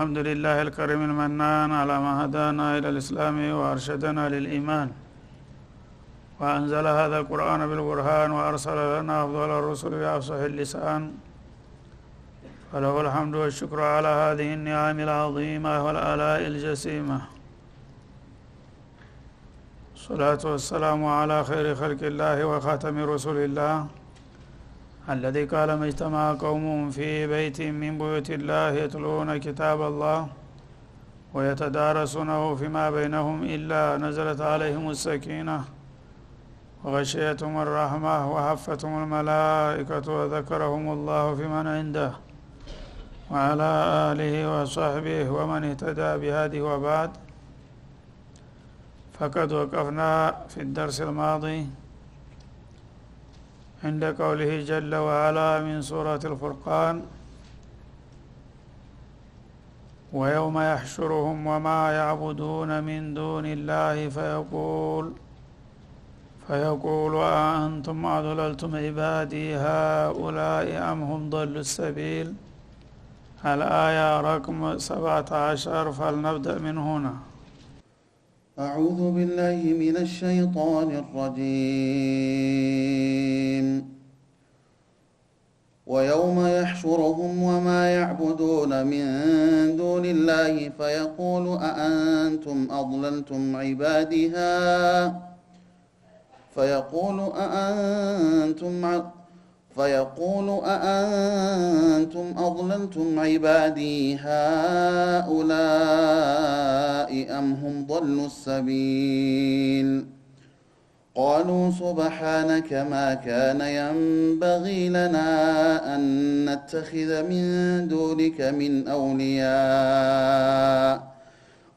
الحمد لله الكريم المنان على ما هدانا إلى الإسلام وأرشدنا للإيمان، وأنزل هذا القرآن بالبرهان وأرسل لنا أفضل الرسل بأفصح اللسان، فله الحمد والشكر على هذه النعم العظيمة والآلاء الجسيمة. الصلاة والسلام على خير خلق الله وخاتم رسول الله الذي قال ما اجتمع قوم في بيت من بيوت الله يتلون كتاب الله ويتدارسونه فيما بينهم إلا نزلت عليهم السكينة وغشيتهم الرحمة وحفتهم الملائكة وذكرهم الله في من عنده وعلى آله وصحبه ومن اهتدى بهذه. وبعد، فقد وقفنا في الدرس الماضي عند قوله جل وعلا من سورة الفرقان: ويوم يحشرهم وما يعبدون من دون الله فيقول أأنتم أضللتم عبادي هؤلاء أم هم ضلوا السبيل. الآية رقم 17. فلنبدأ من هنا. أعوذ بالله من الشيطان الرجيم. ويوم يحشرهم وما يعبدون من دون الله فيقول أأنتم أضللتم عبادي هؤلاء أم هم ضلوا السبيل. قالوا سبحانك ما كان ينبغي لنا أن نتخذ من دونك من أولياء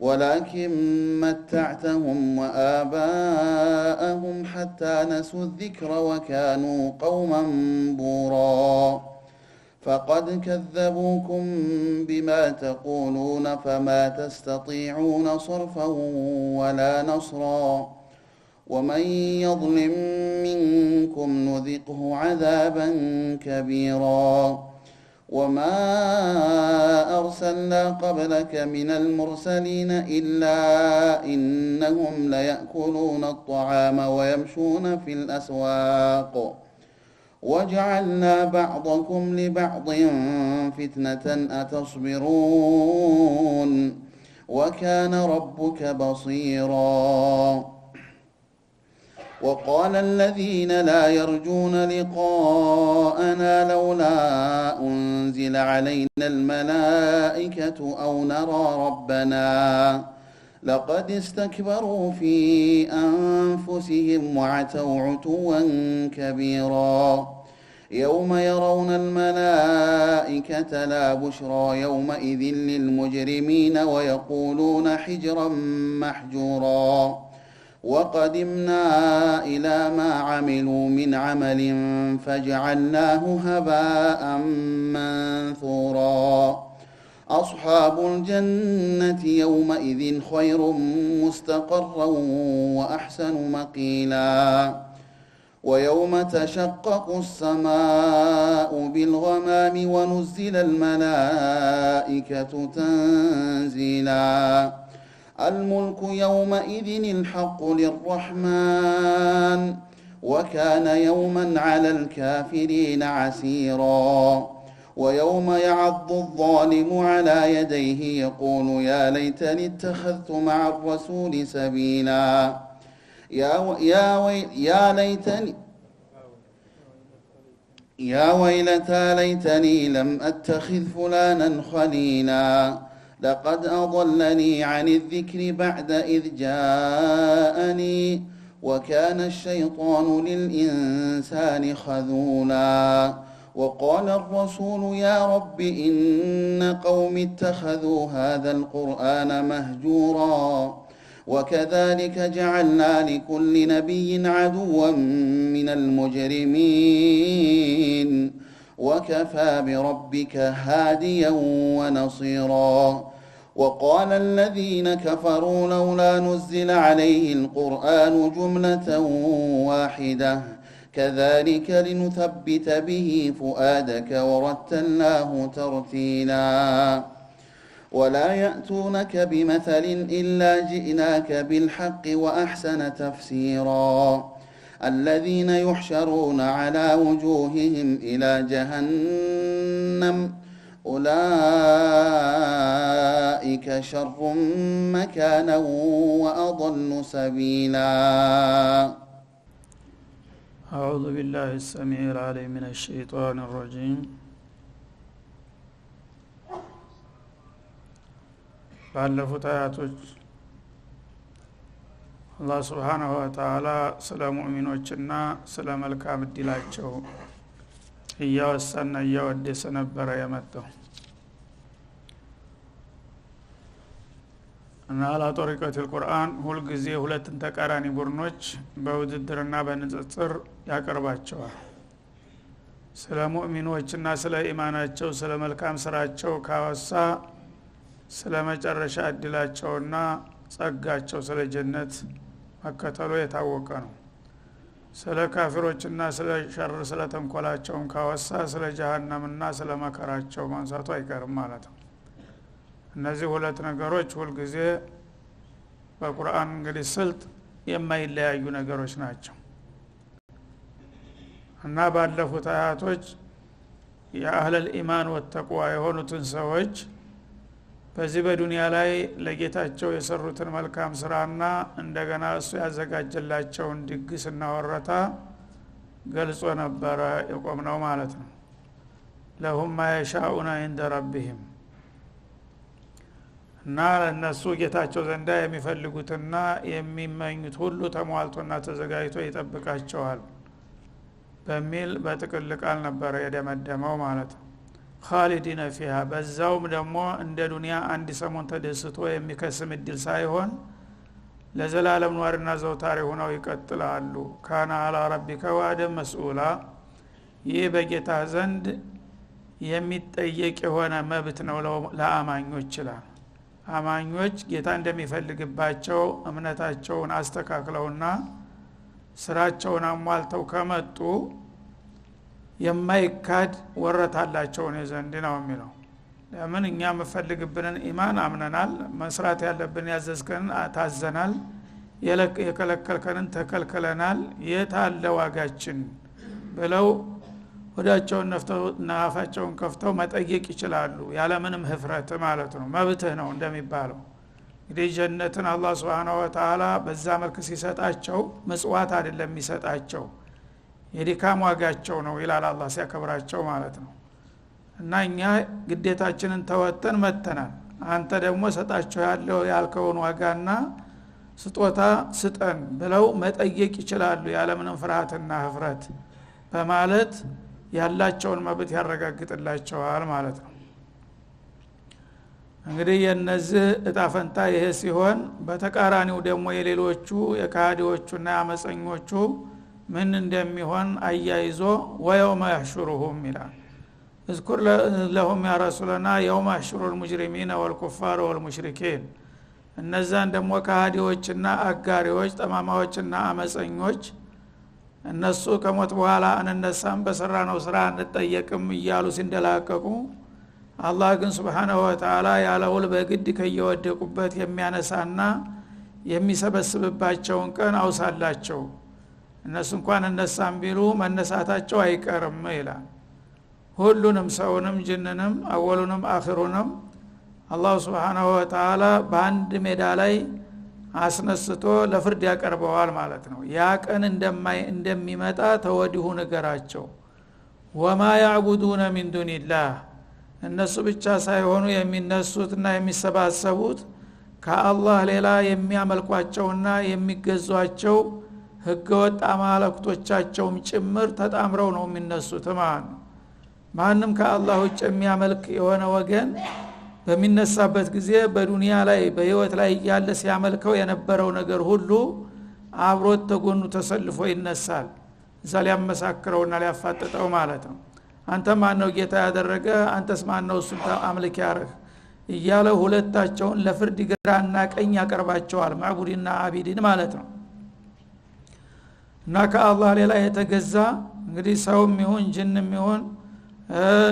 ولكن متعتهم وآباءهم حتى نسوا الذكر وكانوا قوما بورا. فقد كذبوكم بما تقولون فما تستطيعون صرفا ولا نصرا. ومن يظلم منكم نذقه عذابا كبيرا. وما أرسلنا قبلك من المرسلين إلا إنهم ليأكلون الطعام ويمشون في الأسواق وجعلنا بعضكم لبعض فتنة أتصبرون وكان ربك بصيرا. وقال الذين لا يرجون لقاءنا لولا أنزل علينا الملائكة أو نرى ربنا لقد استكبروا في أنفسهم وعتوا عتوا كبيرا. يوم يرون الملائكة لا بشرى يومئذ للمجرمين ويقولون حجرا محجورا. وقدمنا إلى ما عملوا من عمل فجعلناه هباء منثورا. أصحاب الجنة يومئذ خير مستقرا وأحسن مقيلا. ويوم تشقق السماء بالغمام ونزل الملائكة تنزيلا. الملك يومئذ الحق للرحمن وكان يوما على الكافرين عسيرا. ويوم يعض الظالم على يديه يقول يا ليتني اتخذت مع الرسول سبيلا. يا ويلتى ليتني لم أتخذ فلانا خليلا لقد أضلني عن الذكر بعد إذ جاءني وكان الشيطان للإنسان خذولا. وقال الرسول يا رب إن قوم اتخذوا هذا القرآن مهجورا. وكذلك جعلنا لكل نبي عدوا من المجرمين وكفى بربك هاديا ونصيرا. وقال الذين كفروا لولا نزل عليه القرآن جملة واحدة كذلك لنثبت به فؤادك ورتلناه ترتيلا. ولا يأتونك بمثل إلا جئناك بالحق وأحسن تفسيرا الذين يحشرون على وجوههم إلى جهنم أولئك شر مكانا وأضل سبيلا. أعوذ بالله السميع العليم من الشيطان الرجيم. ባለፉት አያቶች አላህ Subhanahu Wa Ta'ala ስለ ሙእሚኖችና ስለ መልካም እድላቸው እያወሳና እያወደሰ ነበር የመጣው እና አላጦሪቀቱል ቁርአን ሁሉ ጊዜ ሁለትን ተቃራኒ ቡድኖች በውድድርና በንጽጽር ያቀርባቸዋል። ስለ ሙእሚኖችና ስለ ኢማናቸው ስለ መልካም ስራቸው ካወሳ ስለ መጨረሻ እድላቸውና ጸጋቸው ስለ ጀነት መከተሉ የታወቀ ነው። ስለ ካፊሮችና ስለ ሸር ስለ ተንኮላቸው ካወሳ ስለ ጀሃነምና ስለ መከራቸው ማንሳቱ አይቀርም ማለት ነው። እነዚህ ሁለት ነገሮች ሁሉ ጊዜ በቁርአን እንግዲህ ስልት የማይለያዩ ነገሮች ናቸው እና ባለፉት አያቶች የአህለል ኢማን ወተቅዋ የሆኑትን ሰዎች በዚህ በዱንያ ላይ ለጌታቸው የሰሩትን መልካም ስራና እንደገና እሱ ያዘጋጀላቸውን ድግስና ወረታ ገልጾ ነበር የቆምነው ማለት ነው። ለሁም ማ የሻኡና عند ربهم እና እነሱ ጌታቸው ዘንዳ የሚፈልጉትና የሚመኙት ሁሉ ተሟልቶና ተዘጋጅቶ ይጠብቃቸዋል በሚል በጥቅል ቃል ነበር የደመደመው ማለት ነው። ኻሊዲነ ፊሃ በዛውም ደግሞ እንደ ዱንያ አንድ ሰሞን ተደስቶ የሚከስም እድል ሳይሆን ለዘላለም ኗርና ዘውታሪ ሆነው ይቀጥላሉ። ካና አላ ረቢከ ወአደም መስኡላ ይህ በጌታ ዘንድ የሚጠየቅ የሆነ መብት ነው ለአማኞች ይላል። አማኞች ጌታ እንደሚፈልግባቸው እምነታቸውን አስተካክለውና ስራቸውን አሟልተው ከመጡ የማይካድ ወረታላቸው ነው ዘንድ ነው የሚለው። ለምን እኛ መፈልግብንን ኢማን አምነናል፣ መስራት ያለብን ያዘዝከንን ታዘናል፣ የከለከልከንን ተከልክለናል፣ የታለ ዋጋችን ብለው ወዳቸውን ነፍተውና አፋቸውን ከፍተው መጠየቅ ይችላሉ ያለ ምንም ህፍረት ማለት ነው። መብትህ ነው እንደሚባለው እንግዲህ ጀነትን አላህ Subhanahu Wa Ta'ala በዛ መልክ ሲሰጣቸው ምጽዋት አይደለም የሚሰጣቸው የዲካም ዋጋቸው ነው ይላል አላህ ሲያከብራቸው ማለት ነው። እና እኛ ግዴታችንን ተወጥተን መተናል፣ አንተ ደግሞ ሰጣቸው ያለው ያልከውን ዋጋና ስጦታ ስጠን ብለው መጠየቅ ይችላሉ ያለ ምንም ፍርሃትና ህፍረት በማለት ያላቸውን መብት ያረጋግጥላቸዋል ማለት ነው። እንግዲህ የነዚህ እጣፈንታ ይሄ ሲሆን በተቃራኒው ደግሞ የሌሎቹ የካዲዎቹና አመፀኞቹ ምን እንደሚሆን አያይዞ ወየውመ يحشرهم ይላል። اذكر لهم يا رسولنا يوم يحشر المجرمين والكفار والمشركين እነዛን ደግሞ ካዲዎችና አጋሪዎች ጠማማዎችና አመፀኞች እነሱ ከሞት በኋላ አንነሳም በሰራነው ስራ እንጠየቅም እያሉ ሲንደላቀቁ አላህ ግን Subhanahu Wa Ta'ala ያለውል በግድ ከየወደቁበት የሚያነሳና የሚሰበስብባቸውን ቀን አውሳላቸው። እነሱ እንኳን እነሳም ቢሉ መነሳታቸው አይቀርም ይላል። ሁሉንም ሰውንም ጅንንም አወሉንም አኺሩንም አላህ Subhanahu Wa Ta'ala በአንድ ሜዳ ላይ አስነስቶ ለፍርድ ያቀርበዋል ማለት ነው። ያ ቀን እንደሚመጣ ተወዲሁ ነገራቸው። ወማ ያዕቡዱነ ሚን ዱኒላህ እነሱ ብቻ ሳይሆኑ የሚነሱትና የሚሰባሰቡት ከአላህ ሌላ የሚያመልኳቸውና የሚገዟቸው ህገወጥ አማልክቶቻቸውም ጭምር ተጣምረው ነው የሚነሱት ማለት ነው። ማንም ከአላህ ውጭ የሚያመልክ የሆነ ወገን በሚነሳበት ጊዜ በዱንያ ላይ በህይወት ላይ ያለ ሲያመልከው የነበረው ነገር ሁሉ አብሮት ተጎኑ ተሰልፎ ይነሳል። እዛ ሊያመሳክረውና ሊያፋጥጠው ማለት ነው። አንተ ማን ነው ጌታ ያደረገ? አንተስ ማን ነው እሱ አምልክ ያረህ? እያለ ሁለታቸውን ለፍርድ ግራና ቀኝ ያቀርባቸዋል። ማዕቡድና አቢድን ማለት ነው። እና ከአላህ ሌላ የተገዛ እንግዲህ ሰውም ይሁን ጅንም ይሁን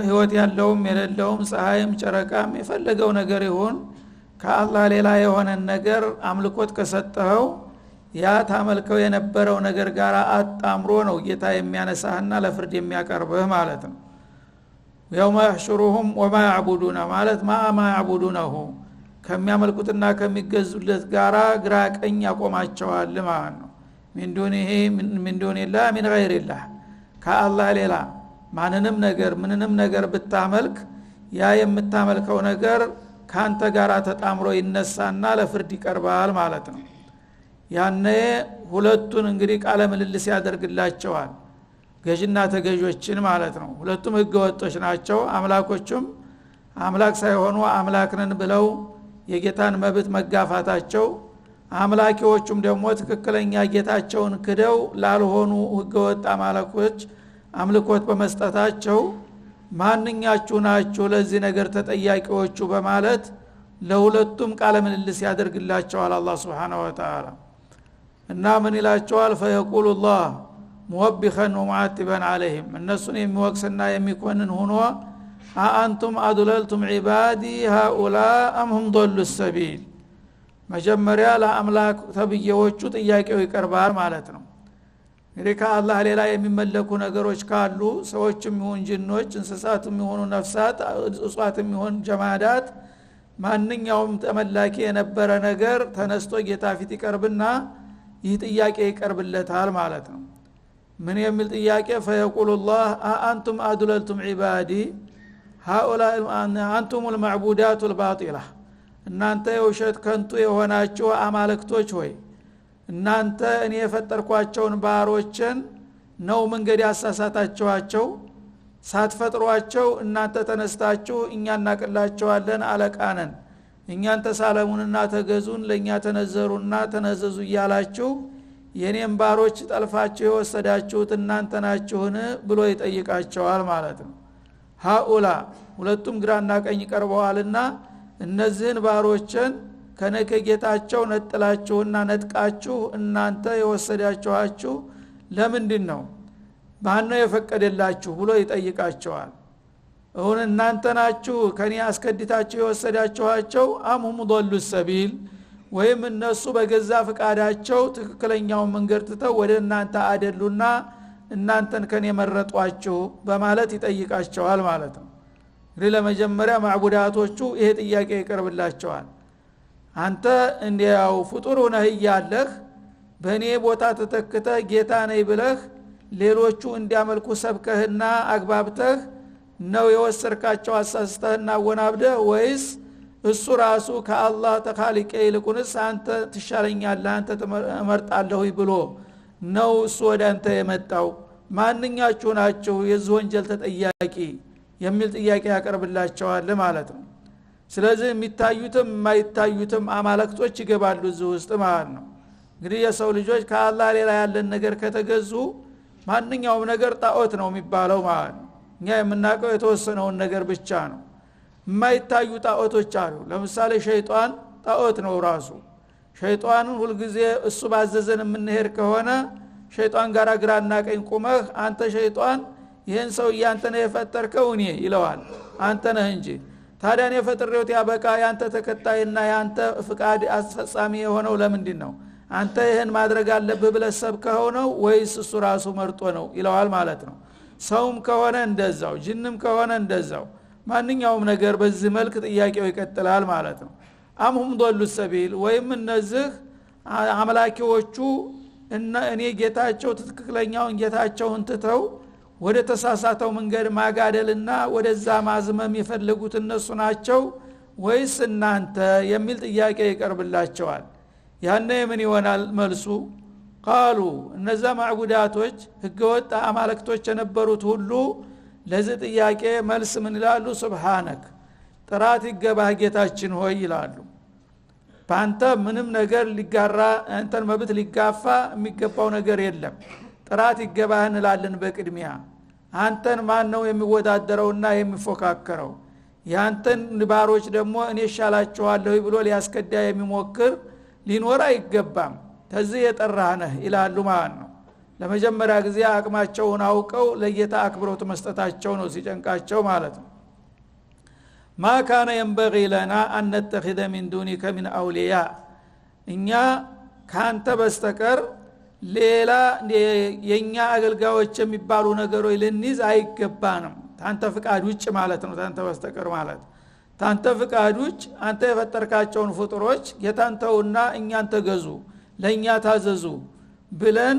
ህይወት ያለውም የሌለውም ፀሐይም ጨረቃም የፈለገው ነገር ይሁን ከአላህ ሌላ የሆነ ነገር አምልኮት ከሰጠኸው ያ ታመልከው የነበረው ነገር ጋር አጣምሮ ነው ጌታ የሚያነሳህና ለፍርድ የሚያቀርብህ ማለት ነው። يوم يحشرهم وما يعبدون ማለት ما يعبدونه ከሚያመልኩትና ከሚገዙለት ጋራ ግራ ቀኝ ያቆማቸዋል ማለት ነው። من دون الله من غير الله ከአላህ ሌላ ምንንም ነገር ብታመልክ ያ የምታመልከው ነገር ካንተ ጋራ ተጣምሮ ይነሳና ለፍርድ ይቀርባል ማለት ነው። ያኔ ሁለቱን እንግዲህ ቃለ ምልልስ ያደርግላቸዋል ገዥና ተገዦችን ማለት ነው። ሁለቱም ህገ ወጦች ናቸው። አምላኮቹም አምላክ ሳይሆኑ አምላክነን ብለው የጌታን መብት መጋፋታቸው፣ አምላኪዎቹም ደግሞ ትክክለኛ ጌታቸውን ክደው ላልሆኑ ህገ ወጥ አምላኮች አምልኮት በመስጠታቸው ማንኛችሁ ናችሁ ለዚህ ነገር ተጠያቂዎቹ በማለት ለሁለቱም ቃለ ምልልስ ያደርግላቸዋል አላህ Subhanahu Wa Ta'ala። እና ምን ይላቸዋል? فيقول الله موبخا ومعاتبا عليهم እነሱን የሚወቅስና የሚኮንን ሆኖ አንቱም አድለልቱም عبادي هؤلاء ام هم ضلوا السبيل። መጀመሪያ ለአምላክ ተብየዎቹ ጥያቄው ይቀርባል ማለት ነው። እንግዲህ ከአላህ ሌላ የሚመለኩ ነገሮች ካሉ ሰዎችም ይሁን ጅኖች እንስሳትም ይሁኑ ነፍሳት እጽዋትም ይሁን ጀማዳት ማንኛውም ተመላኪ የነበረ ነገር ተነስቶ ጌታ ፊት ይቀርብና ይህ ጥያቄ ይቀርብለታል ማለት ነው። ምን የሚል ጥያቄ? فيقول الله أأنتم أضللتم عبادي هؤلاء أنتم المعبودات الباطلة እናንተ የውሸት ከንቱ የሆናችሁ አማልክቶች ሆይ እናንተ እኔ የፈጠርኳቸውን ባሮችን ነው መንገድ ያሳሳታችኋቸው። ሳትፈጥሯቸው እናንተ ተነስታችሁ እኛ እናቀላቸዋለን አለቃነን እኛን ተሳለሙንና ተገዙን ለኛ ተነዘሩና ተነዘዙ እያላችሁ የኔን ባሮች ጠልፋችሁ የወሰዳችሁት እናንተ ናችሁን ብሎ ይጠይቃቸዋል ማለት ነው። ሃኡላ ሁለቱም ግራና ቀኝ ቀርበዋልና እነዚህን ባሮችን ከነከጌታቸው ነጥላችሁና ነጥቃችሁ እናንተ የወሰዳችኋችሁ ለምንድን ነው? ማነው የፈቀደላችሁ ብሎ ይጠይቃቸዋል። አሁን እናንተ ናችሁ ከኔ አስከድታችሁ የወሰዳችኋቸው አምሁም ضሉ السبيل ወይም እነሱ በገዛ ፍቃዳቸው ትክክለኛው መንገድ ትተው ወደ እናንተ አደሉና እናንተን ከኔ መረጧችሁ በማለት ይጠይቃቸዋል ማለት ነው። ለመጀመሪያ ማዕቡዳቶቹ ይሄ ጥያቄ ይቀርብላቸዋል። አንተ እንዲያው ፍጡር ሆነህ ያለህ በእኔ ቦታ ተተክተህ ጌታ ነኝ ብለህ ሌሎቹ እንዲያመልኩ ሰብከህና አግባብተህ ነው የወሰርካቸው አሳስተህና ወናብደህ ወይስ እሱ ራሱ ከአላህ ተኻሊቀ ይልቁንስ አንተ ትሻለኛለህ አንተ ተመርጣለህ ብሎ ነው እሱ ወደ አንተ የመጣው? ማንኛችሁ ናችሁ የዚህ ወንጀል ተጠያቂ የሚል ጥያቄ ያቀርብላቸዋል ማለት ነው። ስለዚህ የሚታዩትም የማይታዩትም አማልክቶች ይገባሉ እዚህ ውስጥ ማለት ነው። እንግዲህ የሰው ልጆች ከአላህ ሌላ ያለን ነገር ከተገዙ ማንኛውም ነገር ጣዖት ነው የሚባለው ማለት ነው። እኛ የምናውቀው የተወሰነውን ነገር ብቻ ነው። የማይታዩ ጣዖቶች አሉ። ለምሳሌ ሸይጣን ጣዖት ነው ራሱ። ሸይጣንን ሁልጊዜ እሱ ባዘዘን የምንሄድ ከሆነ ሸይጣን ጋር ግራና ቀኝ ቁመህ አንተ ሸይጣን ይሄን ሰው ያንተ ነው የፈጠርከው እኔ ይለዋል። አንተ ነህ እንጂ ታዲያ እኔ ፈጥሬውት ያበቃ ያንተ ተከታይና ያንተ ፍቃድ አስፈጻሚ የሆነው ለምንድን ነው? አንተ ይሄን ማድረግ አለብህ ብለህ ሰብከው ነው ወይስ እሱ ራሱ መርጦ ነው ይለዋል ማለት ነው። ሰውም ከሆነ እንደዛው ጅንም ከሆነ እንደዛው ማንኛውም ነገር በዚህ መልክ ጥያቄው ይቀጥላል ማለት ነው። አምሁም ضሉ السبيل ወይም እነዚህ አምላኪዎቹ እኔ ጌታቸው ትክክለኛውን ጌታቸውን ትተው ወደ ተሳሳተው መንገድ ማጋደልና ወደዛ ማዝመም የፈለጉት እነሱ ናቸው ወይስ እናንተ የሚል ጥያቄ ይቀርብላቸዋል። ያኔ ምን ይሆናል መልሱ? ቃሉ እነዛ ማዕቡዳቶች ህገወጥ አማልክቶች የነበሩት ሁሉ ለዚህ ጥያቄ መልስ ምን ይላሉ? ሱብሃነክ ጥራት ይገባህ ጌታችን ሆይ ይላሉ። ባንተ ምንም ነገር ሊጋራ አንተን መብት ሊጋፋ የሚገባው ነገር የለም። ጥራት ይገባህ እንላለን። በቅድሚያ አንተን ማን ነው የሚወዳደረውና የሚፎካከረው? ያንተን ባሮች ደግሞ እኔ ሻላቸዋለሁ ብሎ ሊያስከዳ የሚሞክር ሊኖር አይገባም። ተዚህ የጠራህ ነህ ይላሉ ማለት ነው። ለመጀመሪያ ጊዜ አቅማቸውን አውቀው ለጌታ አክብሮት መስጠታቸው ነው ሲጨንቃቸው ማለት ነው። ما كان ينبغي لنا ان نتخذ من دونك من اولياء እኛ ካንተ በስተቀር ሌላ የኛ አገልጋዮች የሚባሉ ነገሮች ልንይዝ አይገባንም። ታንተ ፍቃድ ውጭ ማለት ነው። ታንተ በስተቀር ማለት ታንተ ፍቃድ ውጭ አንተ የፈጠርካቸውን ፍጡሮች ጌታንተውና እኛን ተገዙ ለኛ ታዘዙ ብለን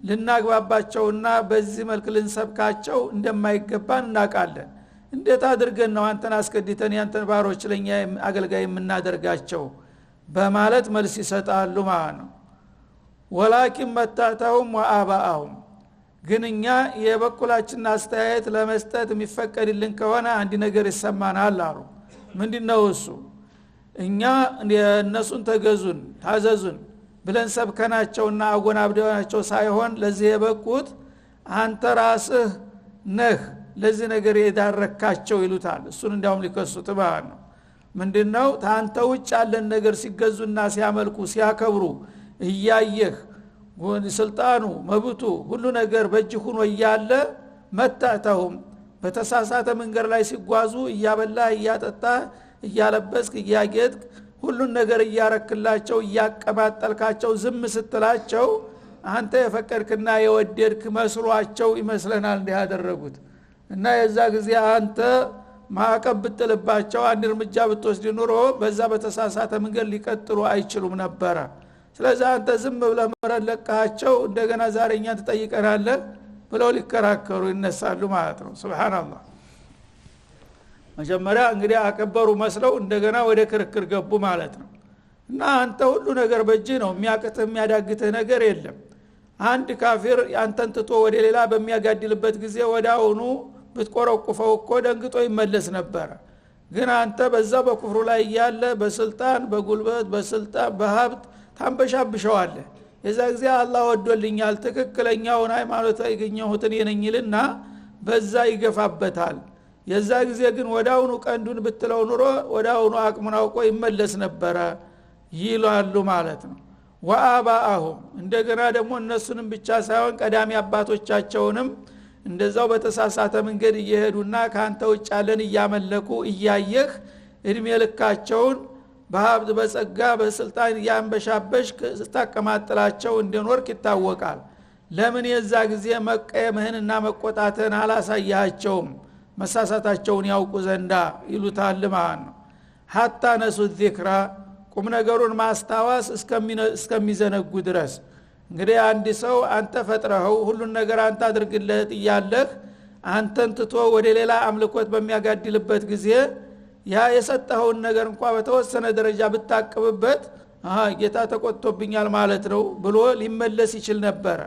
ልናግባባቸውና በዚህ መልኩ ልንሰብካቸው እንደማይገባን እናውቃለን። እንዴት አድርገን ነው አንተን አስከዲተን ያንተን ባሮች ለኛ አገልጋይ የምናደርጋቸው በማለት መልስ ይሰጣሉ ማለት ነው። ወላኪን መታተሁም ወአባአሁም ግን እኛ የበኩላችንን አስተያየት ለመስጠት የሚፈቀድልን ከሆነ አንድ ነገር ይሰማናል አሉ። ምንድነው እሱ? እኛ እነሱን ተገዙን ታዘዙን ብለን ሰብከናቸውና አጎናብደናቸው ሳይሆን ለዚህ የበቁት አንተ ራስህ ነህ ለዚህ ነገር የዳረካቸው ይሉታል። እሱን እንዲያውም ሊከሱት ማለት ነው። ምንድነው? ታንተ ውጭ ያለን ነገር ሲገዙና ሲያመልኩ ሲያከብሩ እያየህ ስልጣኑ መብቱ ሁሉ ነገር በእጅህ ሆኖ እያለ መታተሁም በተሳሳተ መንገድ ላይ ሲጓዙ እያበላህ እያጠጣህ እያለበስክ እያጌጥክ ሁሉን ነገር እያረክላቸው እያቀባጠልካቸው ዝም ስትላቸው አንተ የፈቀድክና የወደድክ መስሏቸው ይመስለናል እንዲህ ያደረጉት እና የዛ ጊዜ አንተ ማዕቀብ ብትጥልባቸው አንድ እርምጃ ብትወስድ ኑሮ በዛ በተሳሳተ መንገድ ሊቀጥሉ አይችሉም ነበረ። ስለዚህ አንተ ዝም ብለህ መረለቃቸው እንደገና ዛሬኛ ትጠይቀናለህ ብለው ሊከራከሩ ይነሳሉ ማለት ነው። ሱብሃንአላህ። መጀመሪያ እንግዲህ አከበሩ መስለው እንደገና ወደ ክርክር ገቡ ማለት ነው። እና አንተ ሁሉ ነገር በእጅህ ነው፣ የሚያቅትህ የሚያዳግትህ ነገር የለም። አንድ ካፊር አንተን ትቶ ወደ ሌላ በሚያጋድልበት ጊዜ ወዳውኑ ብትቆረቁፈው እኮ ደንግጦ ይመለስ ነበር። ግን አንተ በዛ በኩፍሩ ላይ ያለ በስልጣን በጉልበት በስልጣን በሀብት ታንበሻብሸዋለህ። የዛ ጊዜ አላህ ወዶልኛል ትክክለኛውን ሃይማኖት ያገኘሁትን የነኝልና በዛ ይገፋበታል። የዛ ጊዜ ግን ወዳውኑ ቀንዱን ብትለው ኑሮ ወዳውኑ አቅሙን አውቆ ይመለስ ነበር ይላሉ ማለት ነው። ወአባአሁም እንደገና ደግሞ እነሱንም ብቻ ሳይሆን ቀዳሚ አባቶቻቸውንም እንደዛው በተሳሳተ መንገድ እየሄዱና ካንተ ውጭ ያለን እያመለኩ እያየህ እድሜ ልካቸውን በሀብት በጸጋ በስልጣን ያንበሻበሽ ስታቀማጥላቸው እንደኖርክ ይታወቃል። ለምን የዛ ጊዜ መቀየምህንና መቆጣትህን አላሳያቸውም መሳሳታቸውን ያውቁ ዘንዳ ይሉታል ማለት ነው። ሐታ ነሱ ዚክራ ቁም ነገሩን ማስታወስ እስከሚዘነጉ ድረስ። እንግዲህ አንድ ሰው አንተ ፈጥረኸው ሁሉን ነገር አንተ አድርግለት እያለህ አንተን ትቶ ወደ ሌላ አምልኮት በሚያጋድልበት ጊዜ ያ የሰጠኸውን ነገር እንኳን በተወሰነ ደረጃ ብታቀብበት ጌታ ተቆጥቶብኛል ማለት ነው ብሎ ሊመለስ ይችል ነበር።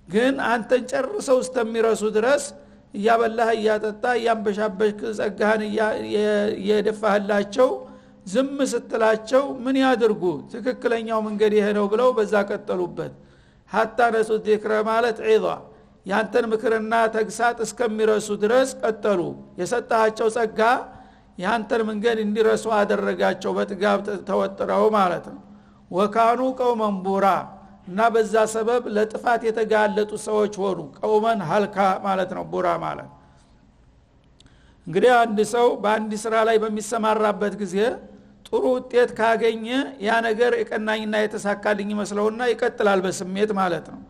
ግን አንተን ጨርሰው እስከሚረሱ ድረስ እያበላህ እያጠጣ እያንበሻበሽክ ጸጋህን እየደፋህላቸው ዝም ስትላቸው ምን ያድርጉ? ትክክለኛው መንገድ ይሄ ነው ብለው በዛ ቀጠሉበት። ሐታ ነሱ ዚክረ ማለት ዒዛ ያንተን ምክርና ተግሳጥ እስከሚረሱ ድረስ ቀጠሉ። የሰጣቸው ጸጋ ያንተን መንገድ እንዲረሱ አደረጋቸው በጥጋብ ተወጥረው ማለት ነው። ወካኑ ቀውመን ቡራ እና በዛ ሰበብ ለጥፋት የተጋለጡ ሰዎች ሆኑ። ቀውመን ሀልካ ማለት ነው ቡራ ማለት። እንግዲህ አንድ ሰው በአንድ ስራ ላይ በሚሰማራበት ጊዜ ጥሩ ውጤት ካገኘ ያ ነገር የቀናኝና የተሳካልኝ መስለውና ይቀጥላል በስሜት ማለት ነው።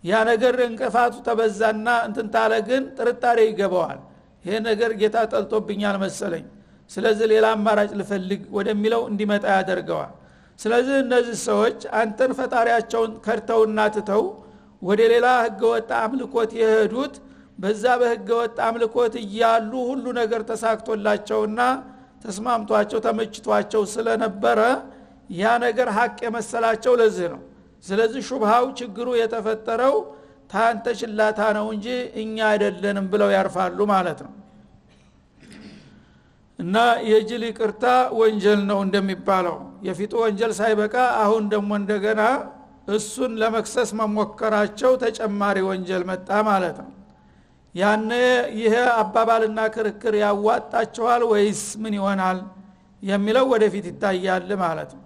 ያ ነገር እንቅፋቱ ተበዛና እንትን ታለ ግን ጥርጣሬ ይገባዋል። ይሄ ነገር ጌታ ጠልቶብኛል መሰለኝ፣ ስለዚህ ሌላ አማራጭ ልፈልግ ወደሚለው እንዲመጣ ያደርገዋል። ስለዚህ እነዚህ ሰዎች አንተን ፈጣሪያቸውን ከርተውና ትተው ወደ ሌላ ህገወጥ አምልኮት የሄዱት በዛ በህገወጥ አምልኮት እያሉ ሁሉ ነገር ተሳክቶላቸውና ተስማምቷቸው ተመችቷቸው ስለነበረ ያ ነገር ሐቅ የመሰላቸው ለዚህ ነው። ስለዚህ ሹብሃው ችግሩ የተፈጠረው ታንተ ችላታ ነው እንጂ እኛ አይደለንም ብለው ያርፋሉ ማለት ነው። እና የጅል ይቅርታ ወንጀል ነው እንደሚባለው የፊቱ ወንጀል ሳይበቃ አሁን ደግሞ እንደገና እሱን ለመክሰስ መሞከራቸው ተጨማሪ ወንጀል መጣ ማለት ነው። ያነ ይሄ አባባልና ክርክር ያዋጣቸዋል ወይስ ምን ይሆናል የሚለው ወደፊት ይታያል ማለት ነው።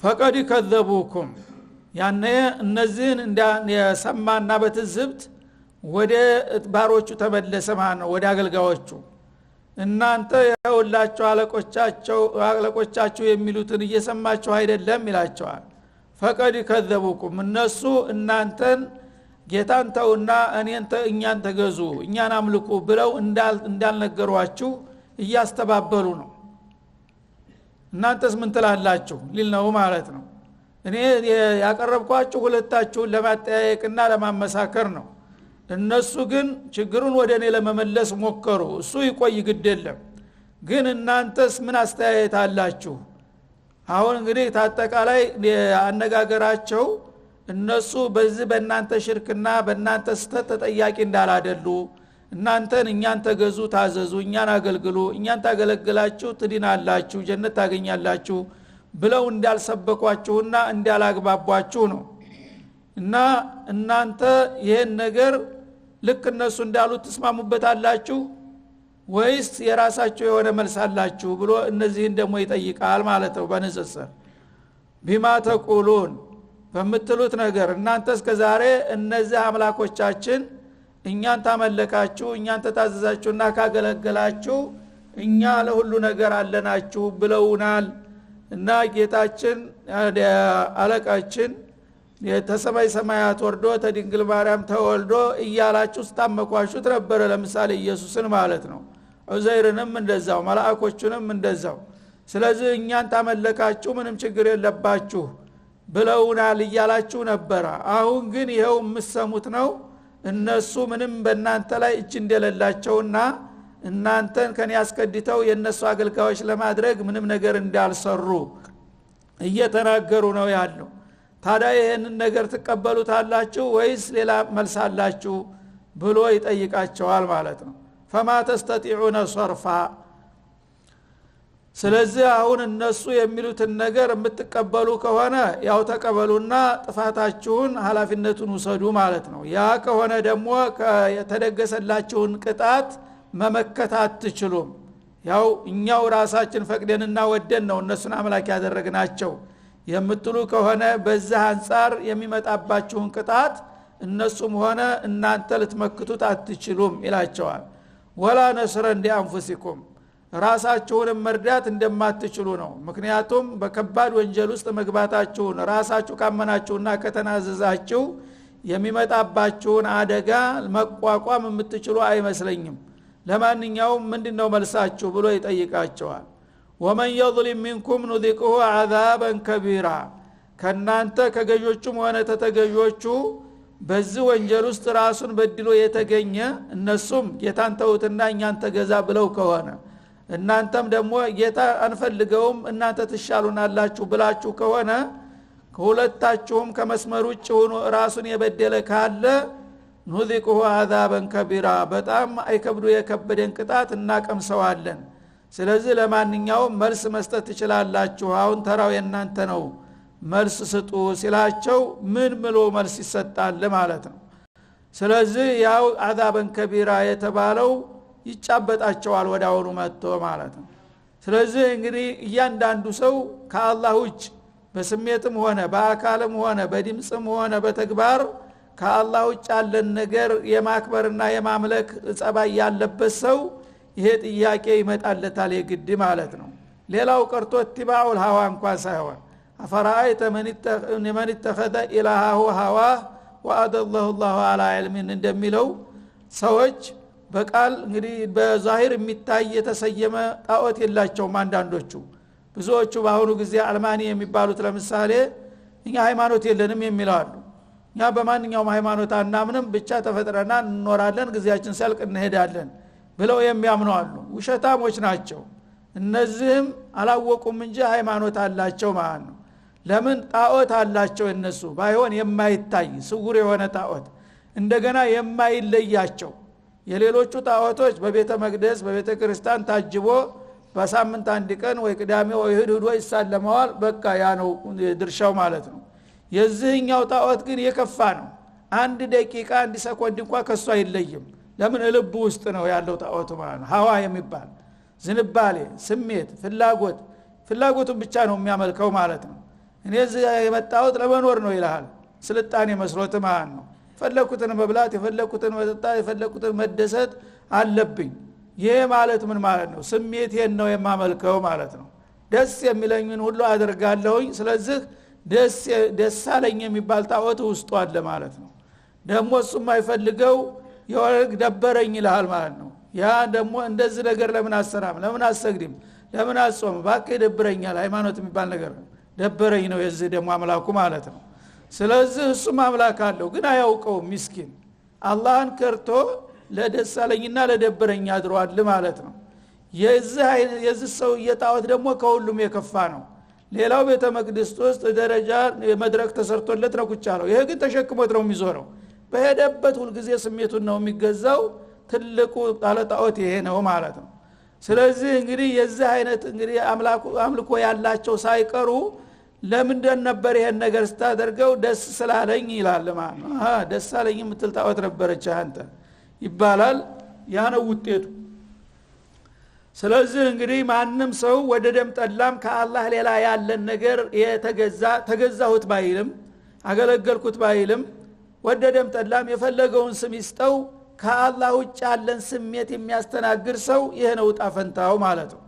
ፈቀድ ከዘቡኩም ያኔ እነዚህን የሰማና በትዝብት ወደ ባሮቹ ተመለሰ ማለት ነው ወደ አገልጋዮቹ እናንተ ያውላችሁ አለቆቻችሁ የሚሉትን እየሰማችሁ አይደለም ይላቸዋል ፈቀድ ከዘቡኩም እነሱ እናንተን ጌታን ተውና እኛን ተገዙ እኛን አምልኩ ብለው እንዳልነገሯችሁ እያስተባበሉ ነው እናንተስ ምን ትላላችሁ ሊል ነው ማለት ነው እኔ ያቀረብኳችሁ ሁለታችሁን ለማጠያየቅና ለማመሳከር ነው እነሱ ግን ችግሩን ወደኔ ለመመለስ ሞከሩ እሱ ይቆይ ግድ የለም ግን እናንተስ ምን አስተያየት አላችሁ አሁን እንግዲህ ታጠቃላይ አነጋገራቸው እነሱ በዚህ በእናንተ ሽርክና በእናንተ ስተት ተጠያቂ እንዳላደሉ እናንተን እኛን ተገዙ ታዘዙ እኛን አገልግሉ እኛን ታገለግላችሁ ትድናላችሁ ጀነት ታገኛላችሁ ብለው እንዳልሰበኳችሁና እንዳላግባቧችሁ ነው እና እናንተ ይሄን ነገር ልክ እነሱ እንዳሉት ተስማሙበታላችሁ ወይስ የራሳችሁ የሆነ መልስ አላችሁ ብሎ እነዚህን ደግሞ ይጠይቃል ማለት ነው በንጽጽር ቢማ ተቁሉን በምትሉት ነገር እናንተ እስከዛሬ እነዚህ አምላኮቻችን እኛን ታመለካችሁ እኛን ተታዘዛችሁና ካገለገላችሁ እኛ ለሁሉ ነገር አለናችሁ ብለውናል እና ጌታችን አለቃችን የተሰማይ ሰማያት ወርዶ ተድንግል ማርያም ተወልዶ እያላችሁ ስታመኳሹት ነበረ ለምሳሌ ኢየሱስን ማለት ነው ዑዘይርንም እንደዛው መላእክቶቹንም እንደዛው ስለዚህ እኛን ታመለካችሁ ምንም ችግር የለባችሁ ብለውናል እያላችሁ ነበር አሁን ግን ይሄው የምሰሙት ነው እነሱ ምንም በእናንተ ላይ እጅ እንደሌላቸውና እናንተን ከኔ ያስከድተው የነሱ አገልጋዮች ለማድረግ ምንም ነገር እንዳልሰሩ እየተናገሩ ነው ያለው ታዲያ ይሄንን ነገር ተቀበሉታላችሁ ወይስ ሌላ መልሳላችሁ ብሎ ይጠይቃቸዋል ማለት ነው فما تستطيعون صرفا ስለዚህ አሁን እነሱ የሚሉትን ነገር የምትቀበሉ ከሆነ ያው ተቀበሉና ጥፋታችሁን ኃላፊነቱን ወሰዱ ማለት ነው ያ ከሆነ ደግሞ የተደገሰላችሁን ቅጣት መመከት አትችሉም ያው እኛው ራሳችን ፈቅደንና ወደን ነው እነሱን አምላክ ያደረግናቸው የምትሉ ከሆነ በዛ አንፃር የሚመጣባችሁን ቅጣት እነሱም ሆነ እናንተ ልትመክቱት አትችሉም ይላቸዋል ወላ ነስረ እንዲአንፉሲኩም ራሳችሁን መርዳት እንደማትችሉ ነው ምክንያቱም በከባድ ወንጀል ውስጥ መግባታችሁን ራሳችሁ ካመናችሁና ከተናዘዛችሁ የሚመጣባችሁን አደጋ መቋቋም የምትችሉ አይመስለኝም ለማንኛውም ምንድነው መልሳችሁ ብሎ ይጠይቃቸዋል ወመን يظلم منكم نذقه عذابا كبيرا ከናንተ ከገዦቹም ሆነ ተተገዦቹ በዚህ ወንጀል ውስጥ ራሱን በድሎ የተገኘ እነሱም ጌታን ተውትና እኛን ተገዛ ብለው ከሆነ እናንተም ደግሞ ጌታ አንፈልገውም እናንተ ትሻሉናላችሁ ብላችሁ ከሆነ ከሁለታችሁም ከመስመር ውጭ ሆኖ ራሱን የበደለ ካለ ኑዚቁሁ አዛበን ከቢራ በጣም አይከብዱ የከበደን ቅጣት እናቀምሰዋለን ስለዚህ ለማንኛውም መልስ መስጠት ትችላላችሁ አሁን ተራው የናንተ ነው መልስ ስጡ ሲላቸው ምን ምሎ መልስ ይሰጣል ማለት ነው ስለዚህ ያው አዛበን ከቢራ የተባለው ይጫበጣቸዋል ወዳውኑ መጥቶ ማለት ነው ስለዚህ እንግዲህ እያንዳንዱ ሰው ከአላህ ውጭ በስሜትም ሆነ በአካልም ሆነ በድምጽም ሆነ በተግባር ከአላህ ውጭ ያለን ነገር የማክበርና የማምለክ ጸባይ ያለበት ሰው ይሄ ጥያቄ ይመጣለታል የግድ ማለት ነው ሌላው ቀርቶ ትባኡል ሀዋ እንኳን ሳይሆን አፈራአይተ መን ተኸደ ኢላሃሁ ሀዋ ወአደለሁ الله على علم እንደሚለው ሰዎች በቃል እንግዲህ በዛሂር የሚታይ የተሰየመ ጣዖት የላቸውም አንዳንዶቹ ብዙዎቹ በአሁኑ ጊዜ አልማኒ የሚባሉት ለምሳሌ እኛ ሃይማኖት የለንም የሚላሉ እኛ በማንኛውም ሃይማኖት አናምንም ብቻ ተፈጥረና እንኖራለን ግዚያችን ሲያልቅ እንሄዳለን ብለው የሚያምኑ አሉ ውሸታሞች ናቸው እነዚህም አላወቁም እንጂ ሃይማኖት አላቸው ማለት ነው ለምን ጣዖት አላቸው እነሱ ባይሆን የማይታይ ስውር የሆነ ጣዖት እንደገና የማይለያቸው የሌሎቹ ጣዖቶች በቤተ መቅደስ በቤተ ክርስቲያን ታጅቦ በሳምንት አንድ ቀን ወይ ቅዳሜ ወይ እሁድ ወይ ይሳለማዋል በቃ ያ ነው ድርሻው ማለት ነው የዚህኛው ጣዖት ግን የከፋ ነው አንድ ደቂቃ አንድ ሰኮንድ እንኳን ከሱ አይለይም ለምን ልብ ውስጥ ነው ያለው ጣዖቱ ማለት ነው ሀዋ የሚባል ዝንባሌ ስሜት ፍላጎቱን ብቻ ነው የሚያመልከው ማለት ነው እኔ እዚህ የመጣሁት ለመኖር ነው ይላል ስልጣኔ መስሎት ማለት ነው ፈለኩትን መብላት የፈለኩትን መጠጣት የፈለኩትን መደሰት አለብኝ ይሄ ማለት ምን ማለት ነው ስሜቴን ነው የማመልከው ማለት ነው ደስ የሚለኝን ሁሉ አደርጋለሁኝ ስለዚህ ደስ አለኝ የሚባል ጣዖት ውስጡ አለ ማለት ነው ደግሞ እሱ የማይፈልገው የወርግ ደበረኝ ይላል ማለት ነው ያ ደግሞ እንደዚህ ነገር ለምን አሰራም ለምን አሰግድም ለምን አጾም ባክ ደብረኛል ሃይማኖት የሚባል ነገር ደበረኝ ነው የዚህ ደግሞ አምላኩ ማለት ነው ስለዚህ እሱ አምላክ አለው ግን አያውቀው ምስኪን አላህን ከርቶ ለደሳለኝና ለደበረኝ አድሯል ማለት ነው የዚህ ሰው የጣዖት ደግሞ ከሁሉም የከፋ ነው ሌላው ቤተ መቅደስ ውስጥ ደረጃ መድረክ ተሰርቶለት ነው ቁጭ ያለው ይሄ ግን ተሸክሞት ነው የሚዞረው በሄደበት ሁሉ ጊዜ ስሜቱን ነው የሚገዛው ትልቁ ጣዖት ይሄ ነው ማለት ነው ስለዚህ እንግዲህ የዚህ አይነት እንግዲህ አምልኮ ያላቸው ሳይቀሩ ለምንድን ነበር ይሄን ነገር ስታደርገው ደስ ስላለኝ ይላል ማለት ነው ደስ አለኝ የምትል ጣዖት ነበረች አንተ ይባላል ያ ነው ውጤቱ ስለዚህ እንግዲህ ማንም ሰው ወደ ደም ጠላም ከአላህ ሌላ ያለን ነገር ተገዛሁት ባይልም አገለገልኩት ባይልም ወደ ደም ጠላም የፈለገውን ስም ይስጠው ከአላህ ውጭ ያለን ስሜት የሚያስተናግድ ሰው ይሄ ነው ጣፈንታው ማለት ነው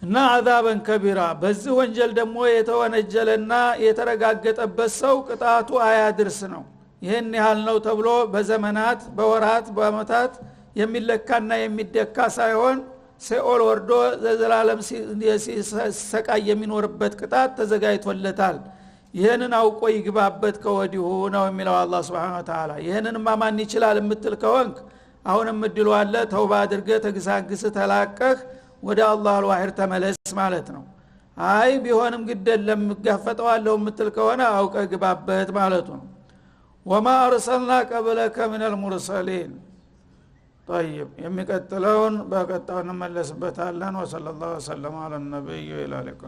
እና አዛበን ከቢራ በዚህ ወንጀል ደግሞ የተወነጀለና የተረጋገጠበት ሰው ቅጣቱ አያድርስ ነው ይሄን ያህል ነው ተብሎ በዘመናት በወራት በአመታት የሚለካና የሚደካ ሳይሆን ሲኦል ወርዶ ዘላለም ሲሰቃይ የሚኖርበት ቅጣት ተዘጋጅቶለታል ይሄንን አውቆ ይግባበት ከወዲሁ ነው የሚለው አላህ Subhanahu Wa Ta'ala ይሄንን ማን ይችላል የምትል ከሆንክ አሁንም እድሉ አለ ተውባ አድርገህ ተግሳግስ ተላቀህ ወደ አላህ አልዋሂድ ተመለስ ማለት ነው አይ ቢሆንም ግደለም ጋፈጠዋለሁ የምትል ከሆነ አውቀ ግባበት ማለት ነው وما ارسلنا قبلك من المرسلين طيب የሚቀጥለውን በቀጣው እንመለስበታለን ወሰለላሁ ዐለ ወሰለም አለ ነብዩ ኢላ ሊቃ